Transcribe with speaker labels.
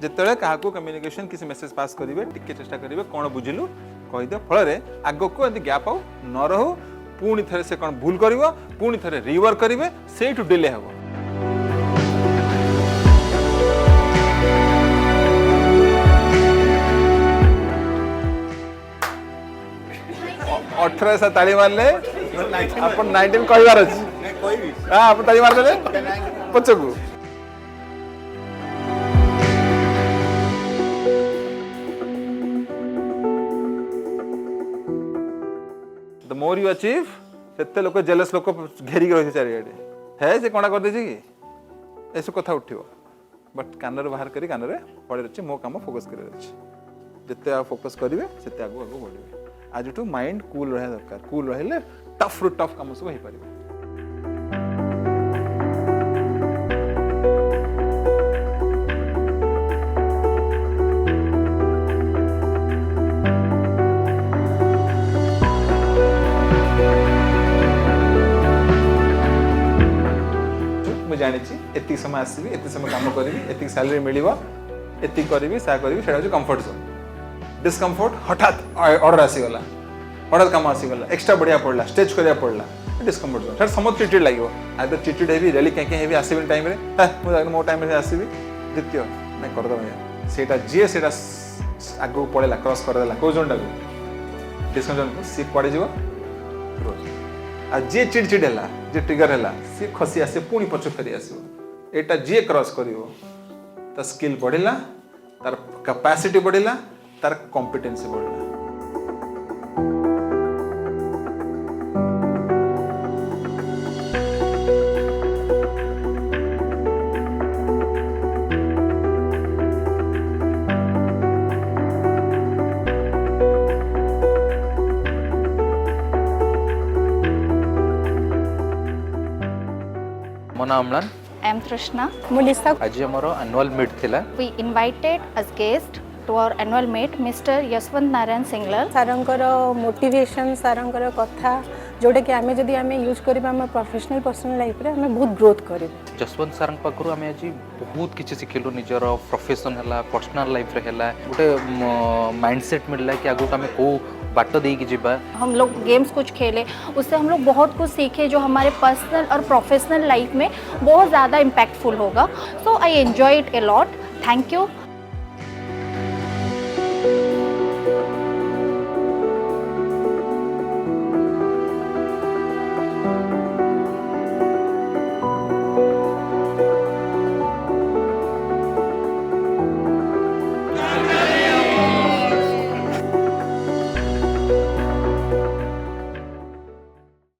Speaker 1: जिते क्या कम्युनिकेशन किसी मेसेज पास करेंगे टिके चेष्टा करेंगे कौन बुझिलु कहीदे फल आग को एमती गैप आउ न रहू पुणी थे से कौन भूल कर पुणी थे रिवर्क करेंगे से डिले हम 18 से ताली मारले अपन 19 कहबार अछि हां अपन ताली मार देले पछकू द मोर यू अचीव सेते लोक जेलस लोक घेरी रही चारियाडे है से कोना कर दे कि ऐसे कथा उठियो बट कानर बाहर करी कानरे पड़े अछि मो काम फोकस करे अछि जते आ फोकस करिवे सेते आगु आगु बढ़िवे आज टू माइंड कूल रहे दरकार कूल रहिले टफ रु टफ काम सब हो पारिबे मैं जानी एति समय आसबी एति समय काम करी एति सैलरी मिलिबा एति करबी सा करबी सेटा हो कंफर्ट जोन डिस्कम्फर्ट हठात ऑर्डर आसीगला हठात काम आसीगला एक्स्ट्रा बढ़िया पड़ला स्टेज करिया पड़ला डिस्कम्फर्ट जोन सर समझ चिड़चिड़ लागियो आदर चिड़चिड़ हेबी रेली कहीं हेबी आसीबी टाइम रे मु मो टाइम रे आसीबी द्वितीय नहीं कर दो भैया सेटा जे सेटा आगो पड़ेला क्रॉस कर देला को जोन टाको डिस्कम्फर्ट जोन सी पड़े जीव रोज आ जे चिड़चिड़ हैला जे ट्रिगर हैला सी खसी आसे पुणी पछ फेरी आसीबो एटा जे क्रॉस करिवो त स्किल बढ़िला तार कैपेसिटी बढ़िला तार कॉम्पिटेंसी बढ़ला
Speaker 2: मो नाम अम्लान
Speaker 3: I am Trishna.
Speaker 4: Mulisa.
Speaker 2: आज हमरो एनुअल मीट थिला
Speaker 3: We invited as guest to our annual meet Mr. Jasobant Narayan Singhlal.
Speaker 4: सारंकर मोटिवेशन सारंकर कथा जोटा कि आमे जदि आमे यूज करिबा हम प्रोफेशनल पर्सनल लाइफ रे हमें बहुत ग्रोथ करिबे
Speaker 2: जसवंत सारंग पाखरु आमे आज बहुत किछि सिखिलु निजर प्रोफेशन हला पर्सनल लाइफ रे हला गोटे माइंडसेट मिलला कि आगु आमे को बाट दे कि जिबा
Speaker 3: हम लोग गेम्स कुछ खेले उससे हम लोग बहुत कुछ सीखे जो हमारे पर्सनल और प्रोफेशनल लाइफ में बहुत ज़्यादा इम्पैक्टफुल होगा. So I enjoy it a lot. Thank you.